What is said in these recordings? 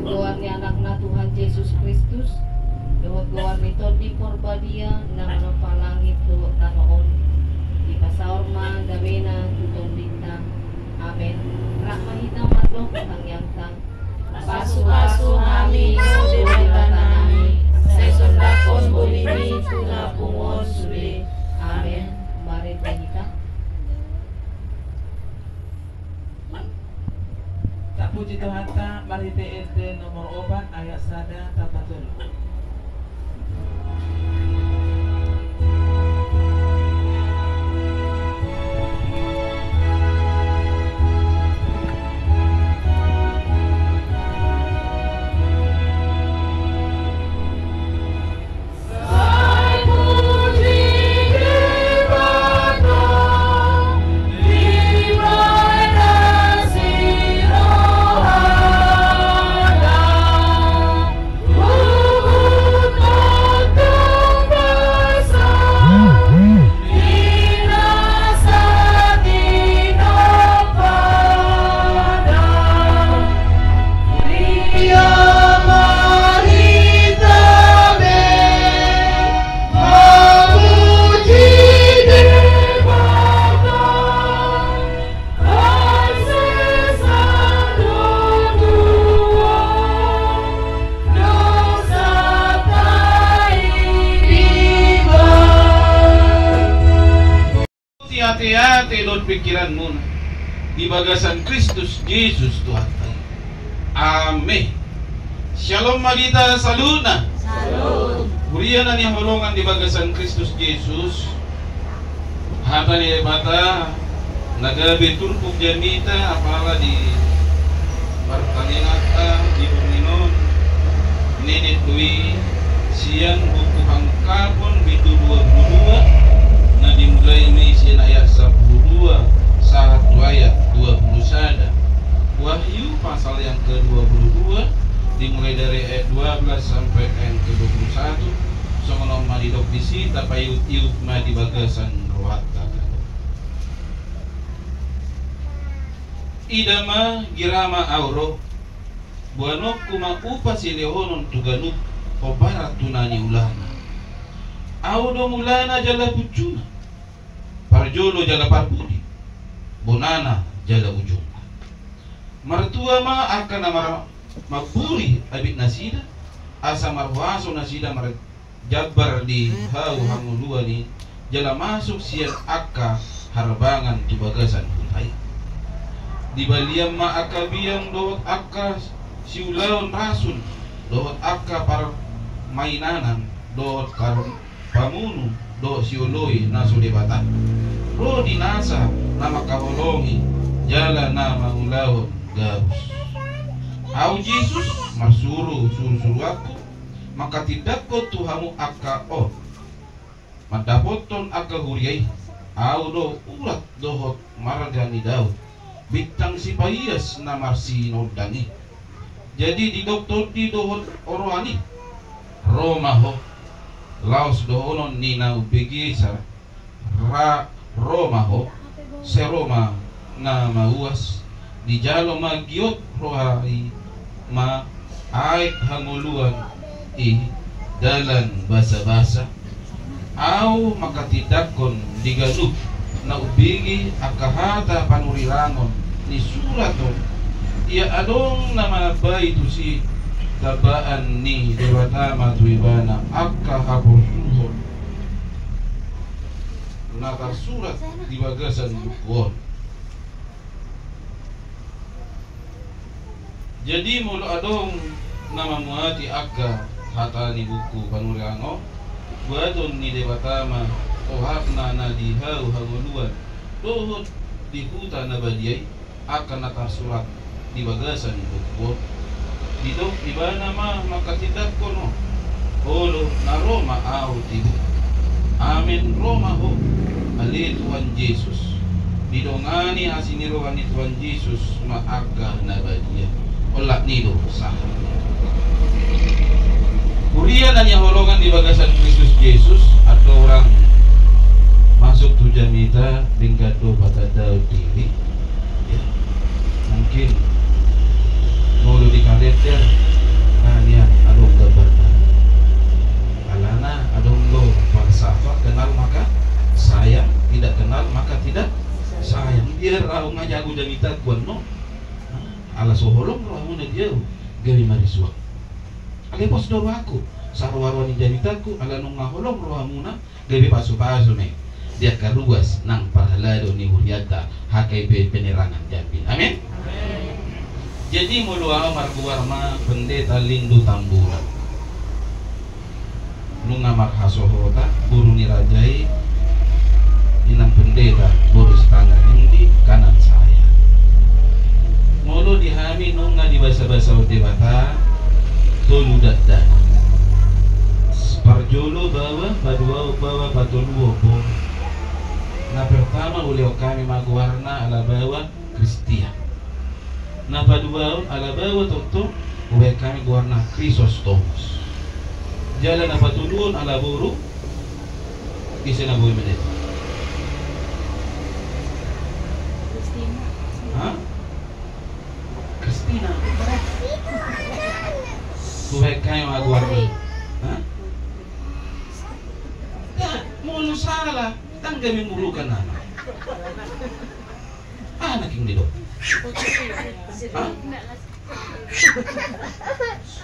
gawar ni anak na Tuhan Yesus Kristus, dohot gawar mitod di porbadia na manapalangit dohot na noon. Di pasaor man gawina tutong dita. Amen. Rahmahina madok ang yantang. Pasu-pasu nami dewata nami, sesondakon bolimi tuna pungon sude. Amen. Mari kita. Tak puji Tuhan tak, mari TSD nomor 4 ayat sada tapatul. Hati-hati don pikiranmu di bagasan Kristus Yesus Tuhan. Amin. Shalom Madita saluna. Salut. Hurianan yang holongan di bagasan Kristus Yesus. Hata ni bata nagabe turpuk jamita apala di pertanyaan di Burminon nenek dui siang buku hangkapon bitu 22 na dimulai misi ayat 12 1 ayat 21. Wahyu pasal yang ke-22 dimulai dari ayat 12 sampai yang ke-21. Songono madidok disi tapayut-yut madi bagasan rohata. Idama girama auro buanok kuma upasi lehonon tuganuk obarat tunani ulana. Audo mulana jala pucuna. Parjolo jala parpudi. Bonana jala ujung. Martua ma akan amar maburi abit nasida. Asa marwaso nasida mar jabar di hau hangulua ni jala masuk sian akka harbangan tu bagasan hutai. Di baliam ma akka biang dohot akka siulaun rasun dohot akka par mainanan dohot karun pamunu do siuloi naso debata ro dinasa nama kaholongi jala nama ulawon gabus au Yesus masuru suru aku maka tidak ko tuhamu akka o madapoton akka huriai au do urat dohot margani daud bintang si payas na marsi nordani jadi di doktor di dohot oroani Roma ho laos dohonon nina upegisa ra Roma ho se Roma na mauas di jalo magiot rohai ma ait hanguluan dalan basa-basa au makatidakon diganuk na ubigi akahata panurirangon ni suraton ia adong na manabay tu si tabaan ni dewatama tuibana akka hapusuhon nakasurat di bagasan bukuon. Jadi mulu adong nama muati akka hata ni buku panurirangon buaton ni dewatama ohakna na dihau hanguluan dohot di hutan nabadiay akan nakasurat di bagasan bukuon. Dito iba nama makatidak ko no holo na Roma au tibu amin Roma ho ali Tuhan Yesus didongani asinirohan ni Tuhan Yesus maaka na badia olak nido sah kurian yang holongan di bagasan Kristus Yesus atau orang masuk tu jamita bingkado pada Daud diri ya. Mungkin mau di kalender guru jamita kuan no. Ala soholong roh amuna jauh gawi mariswa. Ale pos do aku sarwarwani jamitaku ala nung ngaholong roh amuna gawi pasu-pasu nih. Dia karuas nang pahalado ni huryata hakai penerangan Jambi. Amin. Jadi mulu marguwarma pendeta Lindu Tambura. Nunga marhasohota guru ni rajai inang pendeta boros tangga di kanan saya. Mulu dihami nunga di basa-basa debata tolu dadda. Parjolo bawa batoluo po. Na pertama uleo kami magwarna ala bawa Kristian. Na padua ala bawa toto uleo kami guarna Chrysostomos. Jalan na patulun ala buru isa na buhay menit. Ha? Kristina. Uleo kami magwarna. Ha? Ya, mulu salah. Tang kami mulukan anak. Anak yang didok. Hah?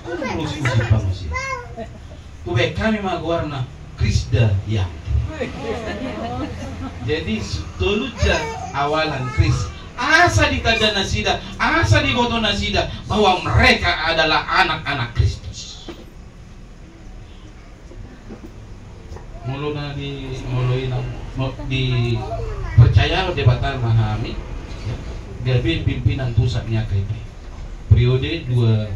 Kau musik masih. Kubek kami magwarna Krisda yang. Jadi toluja awalan Kris. Asa di tada nasida, asa di boto nasida bahwa mereka adalah anak-anak Kristus. Mulu na di percaya debatan memahami gabi pimpinan pusatnya KP periode 21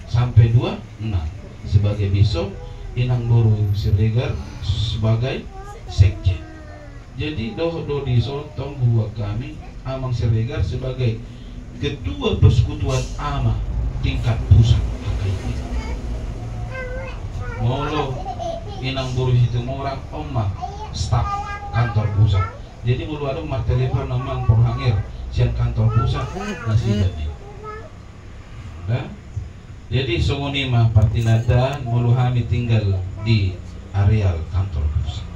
sampai 26 sebagai bisop, Inang Boru Siregar sebagai sekjen. Jadi do di sotong buat kami Amang Siregar sebagai ketua persekutuan ama tingkat pusat KP. Molo Inang Boru itu orang omah staf kantor pusat. Jadi mulu ada nomor telepon namang Porhangir siang kantor pusat nasi dani. Nah, jadi songonima partinada mulu kami tinggal di areal kantor pusat.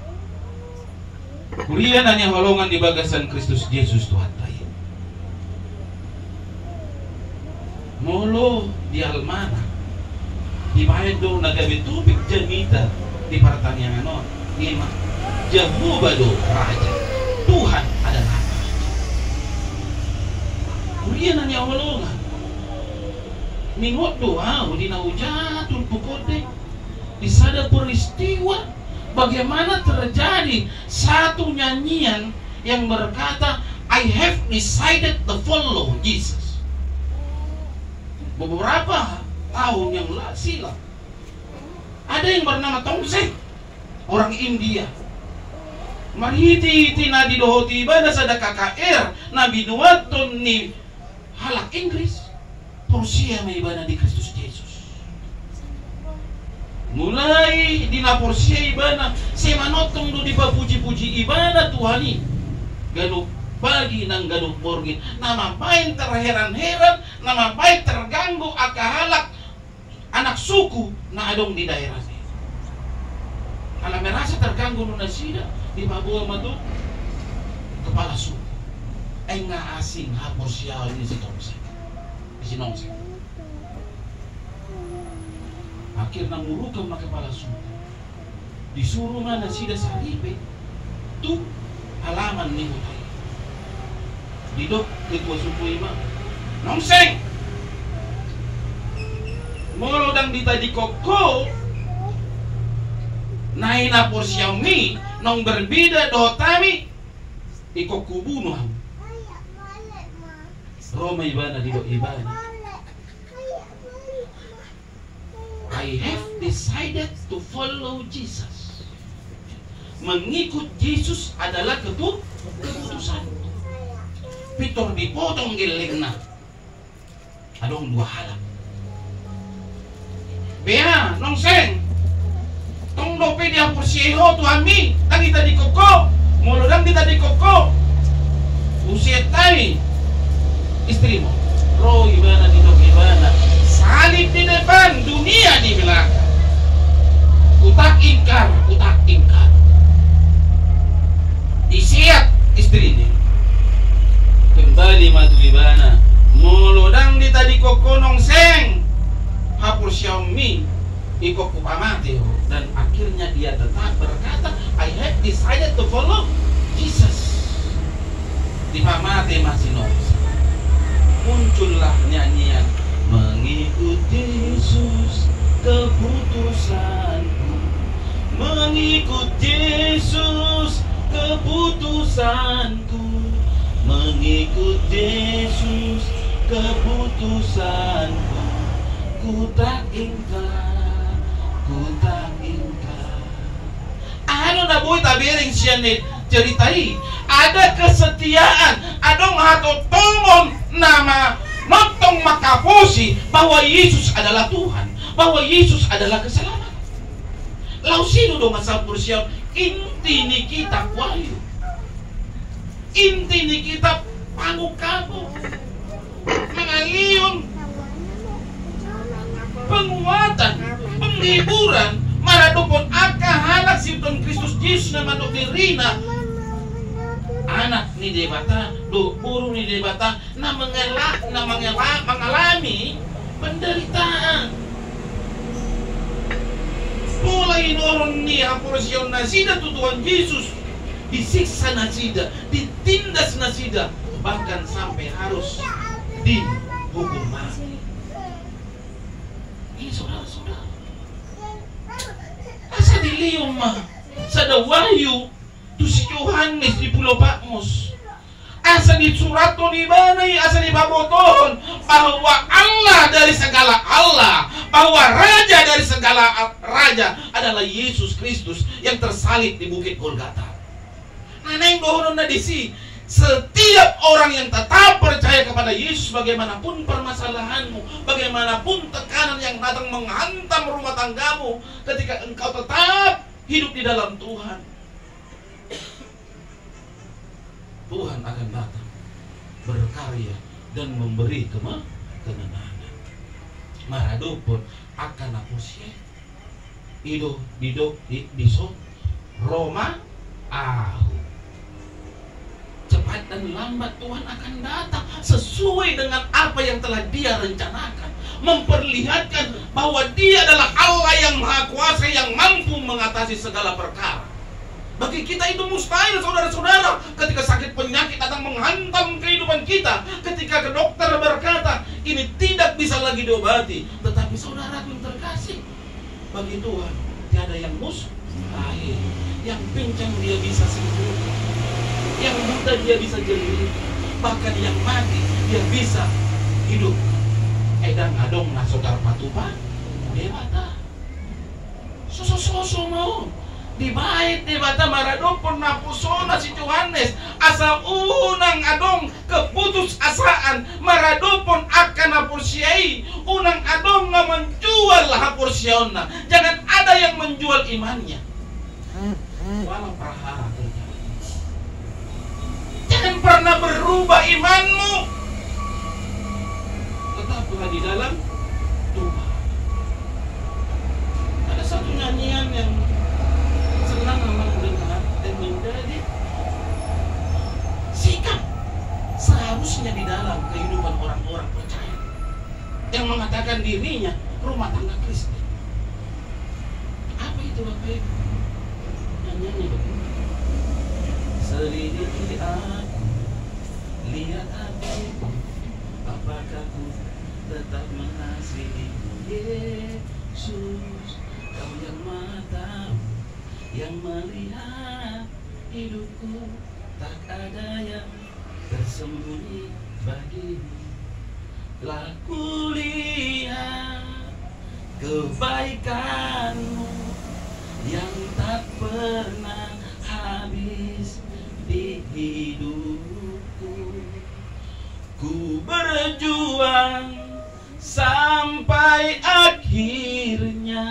Kuliah nanya holongan di bagasan Kristus Yesus Tuhan tayo. Mulu di Almana di Baedo nagabi tubig jamita di pertanian ano ima Jehovah do Raja Tuhan adalah Raja. Kuliah nanya holongan mingot doa di naujatul pukote di sada peristiwa bagaimana terjadi satu nyanyian yang berkata I have decided to follow Jesus. Beberapa tahun yang silam ada yang bernama Tongse, orang India. Marhiti na didohoti ibadah sada KKR na binuaton ni halak Inggris. Porsia may ibadah di Kristus Yesus. Mulai di na porsia ibadah semanotong do di papuji-puji ibadah Tuhani. Ganuk bagi nang ganuk borgin namampain terheran-heran, namampain terganggu akahalak anak suku na adong di daerah. Kalau merasa terganggu nuna sida di Papua Madu kepala suku enggak asing hapor sial ini si Tongse di Sinongse akhirnya murukam na kepala suku disuruh mana sida salipe tuh halaman nih mutai didok ketua suku ima Nongseng molodang ditadi koko naina por Xiaomi nong berbeda dotami iko kubunuh Roma ibana di ibana I have decided to follow Jesus. Mengikut Yesus adalah keputusan. Pitor dipotong gelengna adong dua hal bea Nongseng tong dope dia persieho Tuhan mi tang kita di koko molodang kita di koko usia tani istrimu roh ibana di dok ibana salib di depan dunia di belakang utak ingkar disiap istri ini kembali ikut pamate, dan akhirnya dia tetap berkata, I have decided to follow Jesus. Di pamate masih nongsa. Muncullah nyanyian, mengikuti Yesus keputusanku, mengikuti Yesus keputusanku, mengikuti Yesus keputusanku. Ku tak ingkar, ku tak ingkar. Ano na boy tabiring siya ni ceritai. Ada kesetiaan, adong hatotongon nama notong makapusi bahwa Yesus adalah Tuhan, bahwa Yesus adalah keselamatan. Lau sino dong asal siap inti ni kita wahyu, inti ni kita pangukabu, mengaliun, penguatan, penghiburan, maradopon aka hanak simton Kristus Yesus na manok dirina. Anak ni debata, do burung ni debata na mengalami penderitaan. Mulai noron ni hampurasyon na sida tutuan Yesus, disiksa na sida, ditindas na sida, bahkan sampai harus dihukum mati. Ini saudara-saudara, asa dilium mah sada wahyu tu si Yohanes di Pulau Patmos, asa dicurato ni banay, asa dibabotohon bahwa Allah dari segala Allah, bahwa Raja dari segala Raja adalah Yesus Kristus yang tersalib di Bukit Golgata. Aneh dohonon na disi, setiap orang yang tetap percaya kepada Yesus, bagaimanapun permasalahanmu, bagaimanapun tekanan yang datang menghantam rumah tanggamu, ketika engkau tetap hidup di dalam Tuhan, Tuhan akan datang berkarya dan memberi kemenangan. Maradopon akan apusia ido diso Roma ahu. Cepat dan lambat Tuhan akan datang sesuai dengan apa yang telah Dia rencanakan, memperlihatkan bahwa Dia adalah Allah yang Maha Kuasa, yang mampu mengatasi segala perkara. Bagi kita itu mustahil, saudara-saudara. Ketika sakit penyakit datang menghantam kehidupan kita, ketika ke dokter berkata ini tidak bisa lagi diobati, tetapi saudara yang terkasih, bagi Tuhan tiada yang mustahil. Yang pincang Dia bisa sembuh, yang buta Dia bisa jeli, bahkan yang mati Dia bisa hidup. Edang adong na saudara patupa debata soso mau dibait debata maradopon na pusona si Yohanes asa unang adong keputus asaan maradopon akan apursiai unang adong nga menjual hapursiaonna. Jangan ada yang menjual imannya walau prahara terjadi. Jangan pernah berubah imanmu, tetaplah di dalam Tuhan. Ada satu nyanyian yang senang memang dengar dan menjadi sikap seharusnya di dalam kehidupan orang-orang percaya yang mengatakan dirinya rumah tangga Kristen. Apa itu Bapak Ibu? Nyanyiannya begini. Selidiki aku, lihat hatiku, apakah ku tetap mengasihi Yesus? Kau yang Maha Tahu, yang melihat hidupku, tak ada yang tersembunyi bagimu. Telah kulihat kebaikanmu yang tak pernah habis di hidupku. Ku berjuang sampai akhirnya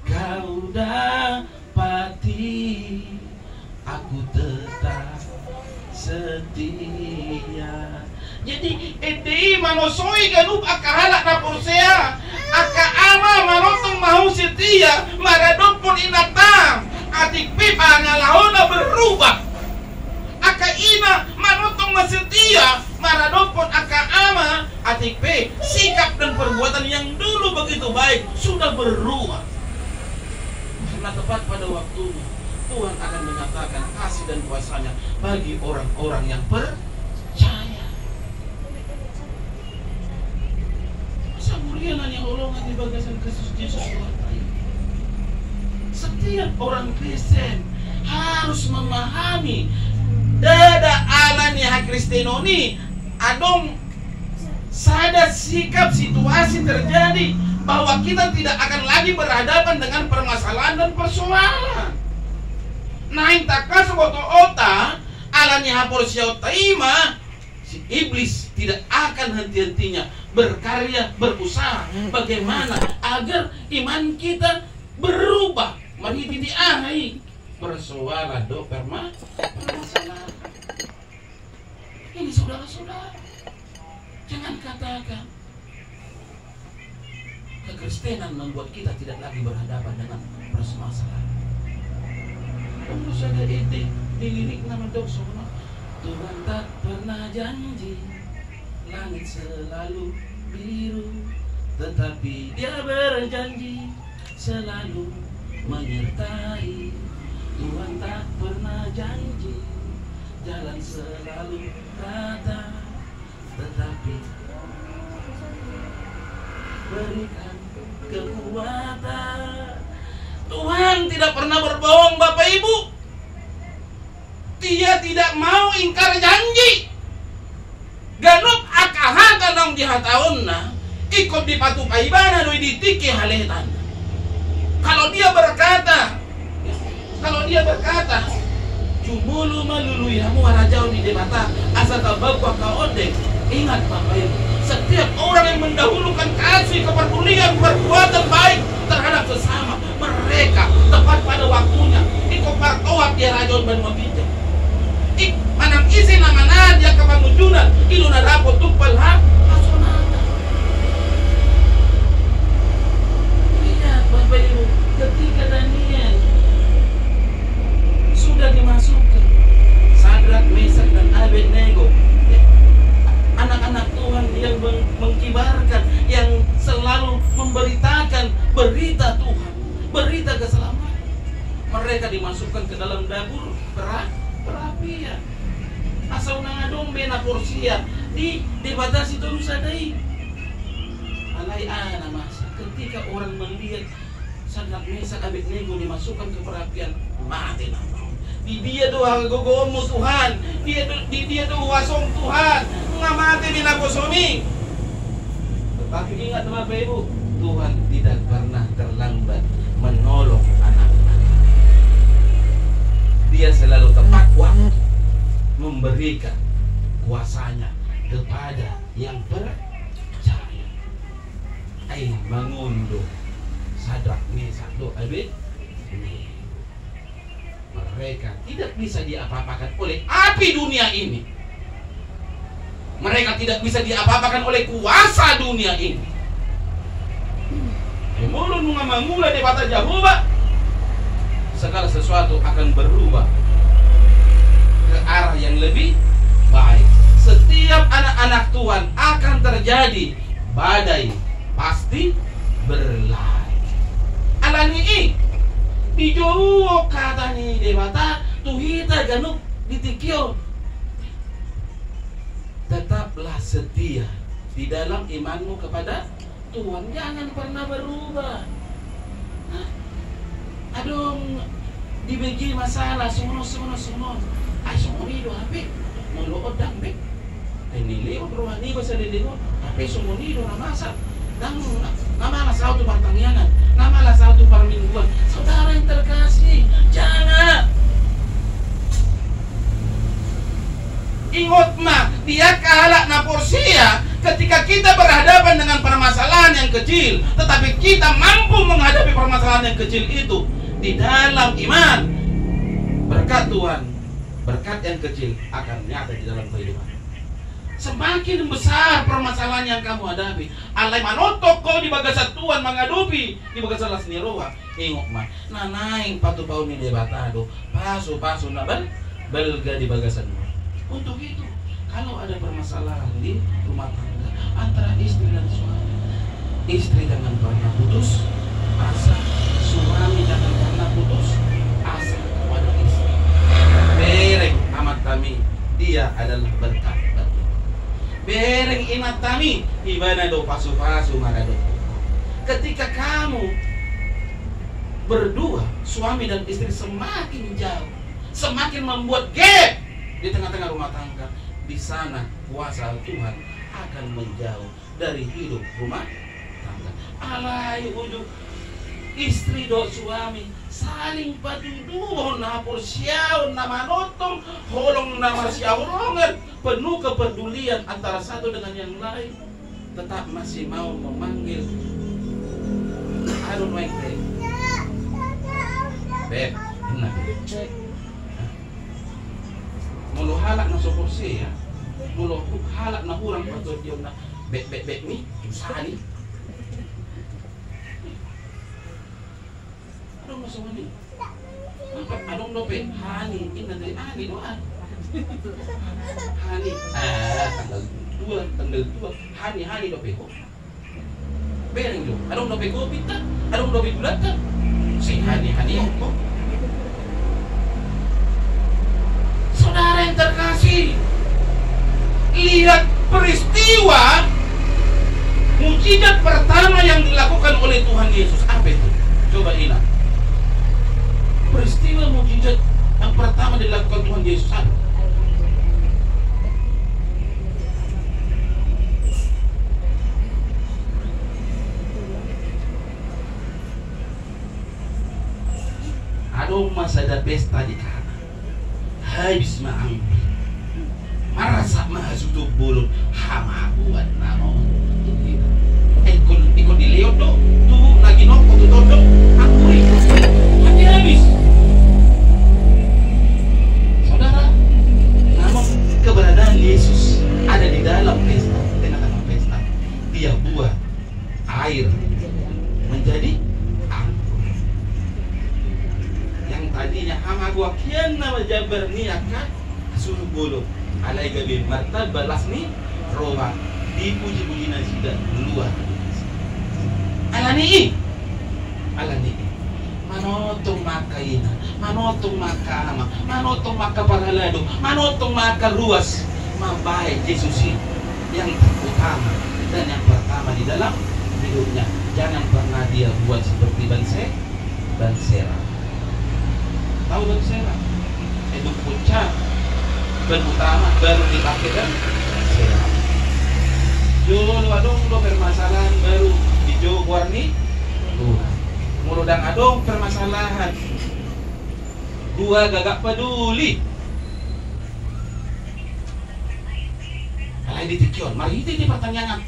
kau dapati, aku tetap setia. Jadi edi manosoi ganup akahalak na porsea aka ama manotong mau setia maradopon inatam atik pipa ngalahona berubah aka ina manotong setia maradopon aka ama batik P, sikap dan perbuatan yang dulu begitu baik sudah berubah. Karena tepat pada waktunya Tuhan akan menyatakan kasih dan kuasanya bagi orang-orang yang percaya. Samurianan yang olongan di bagasan Kristus Yesus Tuhan. Setiap orang Kristen harus memahami dada alanya Kristenoni adong sadar sikap situasi terjadi bahwa kita tidak akan lagi berhadapan dengan permasalahan dan persoalan. Nain takas koto ota alanya haporsia otaima, si iblis tidak akan henti-hentinya berkarya, berusaha bagaimana agar iman kita berubah. Mari diahi persoalan do permasalahan. Ini saudara-saudara, jangan katakan kekristenan membuat kita tidak lagi berhadapan dengan permasalahan. Terus ada ide di lirik nama doksona, Tuhan tak pernah janji langit selalu biru, tetapi Dia berjanji selalu menyertai. Tuhan tak pernah janji jalan selalu rata, tetapi berikan kekuatan. Tuhan tidak pernah berbohong Bapak Ibu. Dia tidak mau ingkar janji. Ganop akaha kanong dihataunna ikut dipatukai bana doi ditiki haletan. Kalau dia berkata, Jumulu malulu yamu warajau di debata asa tabakwa kaode. Ingat Bapak Ibu, setiap orang yang mendahulukan kasih, kepedulian, perbuatan baik terhadap sesama, mereka tepat pada waktunya ikut partoak dia rajon ban mabijak. Manang isi nama dia kepangujunan iluna rapot tupal hak hasonata. Lihat Bapak Ibu, ketika Daniel sudah dimasukkan Sadrak, Mesak dan Abednego, anak-anak Tuhan yang mengkibarkan, yang selalu memberitakan berita Tuhan, berita keselamatan, mereka dimasukkan ke dalam dapur perapian. Asal nangadong bena porsia dibatasi terus adai. Alai ana masa ketika orang melihat Sadrak, Mesak, Abednego dimasukkan ke perapian, mati nama. Di dia doa gogomu Tuhan, dia doa wasong Tuhan, ngamati binakosomi. Tetapi ingat Bapak Ibu, Tuhan tidak pernah terlambat menolong anak-anak. Dia selalu tepat waktu memberikan kuasanya kepada yang percaya. Mangundo Sadrak, Mesak, Abednego. Mereka tidak bisa diapa-apakan oleh api dunia ini. Mereka tidak bisa diapa-apakan oleh kuasa dunia ini. Mulun mengamangula di bata Jehovah, segala sesuatu akan berubah ke arah yang lebih baik. Setiap anak-anak Tuhan akan terjadi badai, pasti berlari. Alani di jauh kata ni debata tuhita ganuk ditikio. Tetaplah setia di dalam imanmu kepada Tuhan, jangan pernah berubah. Adong dibagi masalah semua. Ay sumunido hape muluod dambek. Ay niliod rohani ba sa liligo? Hape sumunido na masa. Nama lasau tu pertanian, nama lasau tu permingguan. Saudara yang terkasih, jangan. Ingat mah, dia kalah na porsia ketika kita berhadapan dengan permasalahan yang kecil, tetapi kita mampu menghadapi permasalahan yang kecil itu di dalam iman. Berkat Tuhan, berkat yang kecil akan nyata di dalam kehidupan. Semakin besar permasalahan yang kamu hadapi, alai manotok kau di bagasan Tuhan menghadapi di bagasan las niroha. Ingok mah, nanaing patu pau ni debatado, pasu nabal belga di bagasanmu. Untuk itu, kalau ada permasalahan di rumah tangga, antara istri dan suami. Istri jangan pernah putus asa, suami jangan pernah putus asa kepada istri. Bereng amat kami, dia adalah berkat bagi. Bereng imat kami, ibana do pasu-pasu marado. Ketika kamu berdua, suami dan istri semakin jauh, semakin membuat gap di tengah-tengah rumah tangga, di sana kuasa Tuhan akan menjauh dari hidup rumah tangga. Alai ujung istri do suami saling paduduhon na porsiaon na manotong holong na marsiawrongan, penuh kepedulian antara satu dengan yang lain, tetap masih mau memanggil Arun Wengke Beb, enak mulu halak na soporsi ya, mulu halak na hurang patut dia na beb ni susah ni. Adong na sama ni, adong dope hani ina dari hani doan. Hani tanggal 2 hani dope ko. Bereng do, adong dope ko pita, adong dope bulat kan. Si hani ko. Saudara yang terkasih, lihat peristiwa mujizat pertama yang dilakukan oleh Tuhan Yesus. Apa itu? Coba ingat. Peristiwa mujizat yang pertama dilakukan Tuhan Yesus apa? Adong masa ada pesta di kana. Habis maambil marasa mahasutup bulun hama buat namon ikut dilihat do tuh lagi nongko tuh do aku ikut habis saudara. Namun keberadaan Yesus ada di dalam pesta, di tengah-tengah pesta. Dia buat air menjadi anggur. Yang tadinya hama gua kian nama jabar niakan suruh bolo alai gabi marta balas ni roba dipuji-puji nasida luar alani manotong makaina, manotong makama, manotong makapagalado, manotong makaruas mabahay Yesus yang utama dan yang pertama di dalam hidupnya. Jangan pernah dia buat seperti Bansera. Tahu Bansera? Itu puncak ban utama baru dipakai kan Bansera. Dulu adong do permasalahan baru di Jo warni muludang adong permasalahan gua gagak peduli alai ditikion mari itu di pertanyaan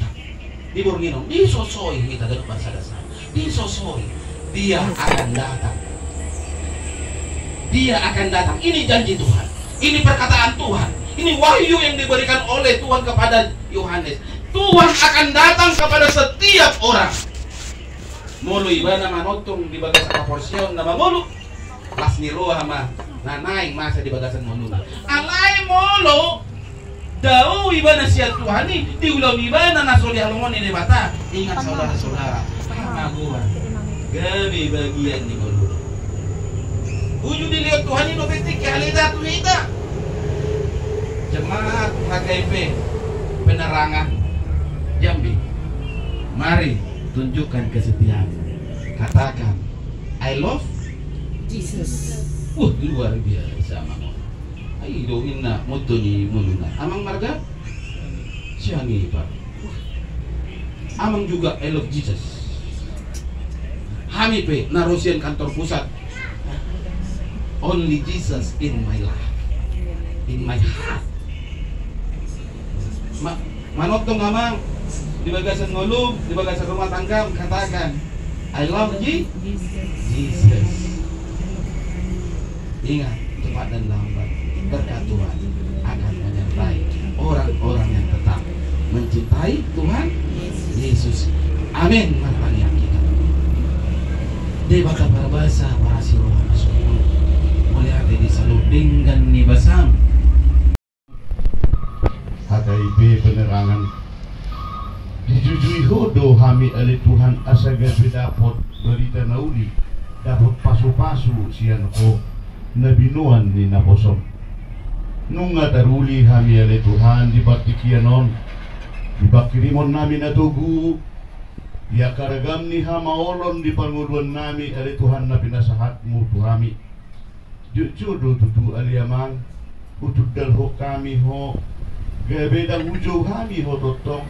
di Bornino disosoi kita dari bahasa dasar disosoi dia akan datang. Dia akan datang. Ini janji Tuhan. Ini perkataan Tuhan. Ini wahyu yang diberikan oleh Tuhan kepada Yohanes. Tuhan akan datang kepada setiap orang. Mulu ibana manotong di bagasan porsion nama mulu. Las niroha ma nanaing masa di bagasan mulu. Alai mulu. Dau ibana siat Tuhan ini diulang ibana nasoli halomon ini mata. Ingat saudara-saudara. Pangaguan. Gabi bagian di mulu. Ujung dilihat Tuhan ini betik halida tu hida. Jemaat HKIP penerangan Jambi, mari tunjukkan kesetiaan. Katakan I love Jesus. Luar biasa mama. Ayo inna motoni muluna. Amang marga siangi pak. Amang juga I love Jesus. Hami pe narusian kantor pusat. Only Jesus in my life, in my heart. Manotong amang di bagasan ngolum, di bagasan rumah tangga katakan I love Jesus. Ingat, cepat dan lambat berkat Tuhan akan menyertai orang-orang yang tetap mencintai Tuhan Yesus. Amin. Martanya kita. Di baka para bahasa para sirohan semua melihat di salubing dan nibasam. HKIP penerangan dijujui hodo hami ali Tuhan asa gabe dapat berita nauli dapat pasu-pasu sian ko nabinuan ni naposom nunga taruli hami ali Tuhan di batikianon di bakirimon nami natugu ya karagam ni hamaolon di panguduan nami ali Tuhan na pinasahatmu tuhami jujudo tutu ali amang utud dalho kami ho gabedang ujo kami ho totong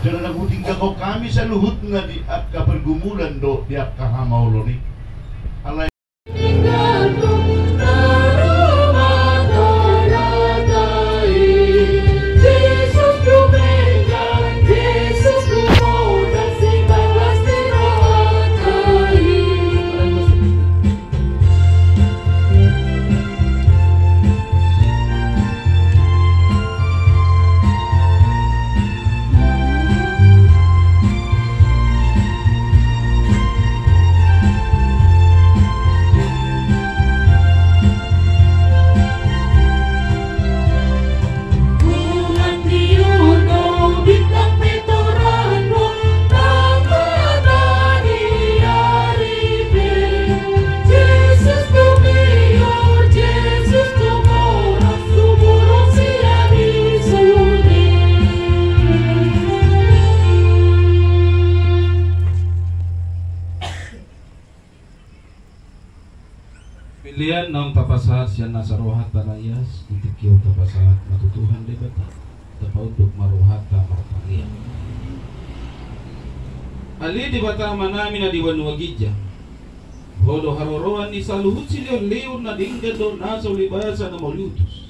jangan aku tinggal kami sa luhut nga di at kapergumulan do di at kahamaolon ni alay pilihan naong tapasahat siya nasa rohat talayas itikyo tapasahat matutuhan di bata tapaudog maruhat ta martangiya ali di bata manami na diwanwagidya hodo haroroan ni saluhut sila leon na dinggado nasa ulibasa na maulutos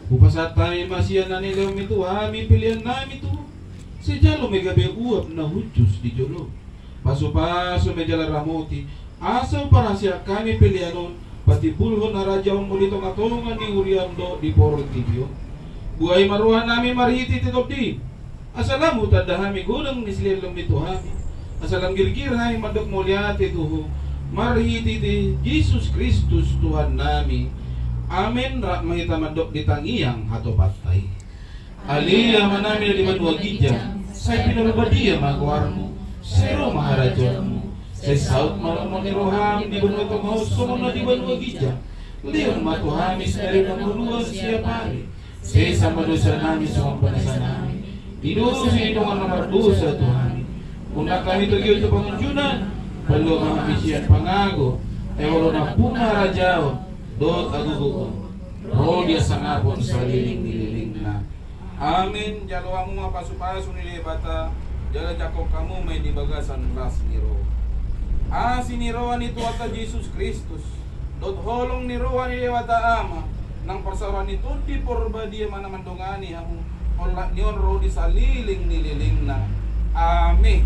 upasat tayo masiyan na nila ito amin pilihan namin ito si jalo may gabi uap na hujus di jolo paso-paso may jala ramoti asaw para siya kami pilihanon pati bulhon na rajaw mo dito katungan ni Uriando di Portibio buhay maruhan namin marihiti titop di asalam utadahami gulang ni sililong dito hami asalam girgir hay madok mulyati tuho marihiti di Jesus Kristus Tuhan nami amin ra mahita madok di tangiyang hato patay alila manami na di manwagidya say pinarabadiya magwarmo sero maharajonmo sa saut malamon ni Roham di banwa itong sumo na di banwa gidya liyon matuhamis na rin ang bunuan siya pari sa isang madusa namin sa mga panasa namin inusin itong ang namardusa Tuhan kung nakami ito ito pangunjunan palo mga misyan pangago ay wala na punga radyaw doot agugugo rodya sa ngapon sa liling na amin jalo ang mga pasu-paso nila bata jala jakok kamu may dibagasan las niro siniroan ito ata Jesus Kristus dot holong niroan ni wata ama nang persawaran ito di porbadia manamandungani ang hola niyon rodi sa liling nililing na amen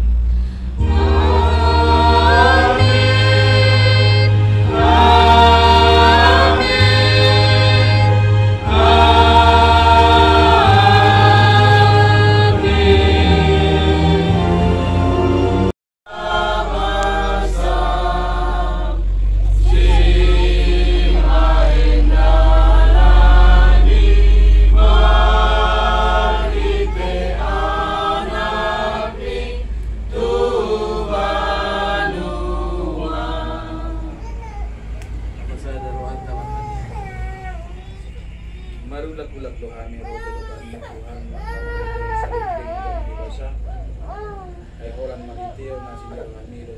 marulag-ulag lohami rodo ni Tuhan sa iting dibasa ay holan magitiyo na sinarlamiro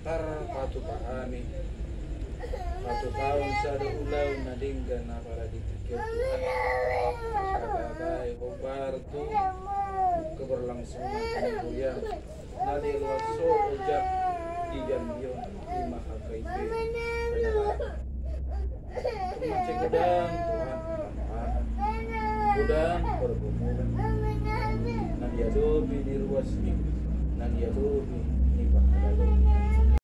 tar patupahami patupaon sa ulaw na dinggan na para ditikyo Tuhan sa tatay Roberto keberlangsungan kanibuyang nadiluaso ujak iyan yun di makakaipi benar Kumacik udang Tuhan udang bergumulan nan yadobi ni ruas ni nan yadobi ni bakadalo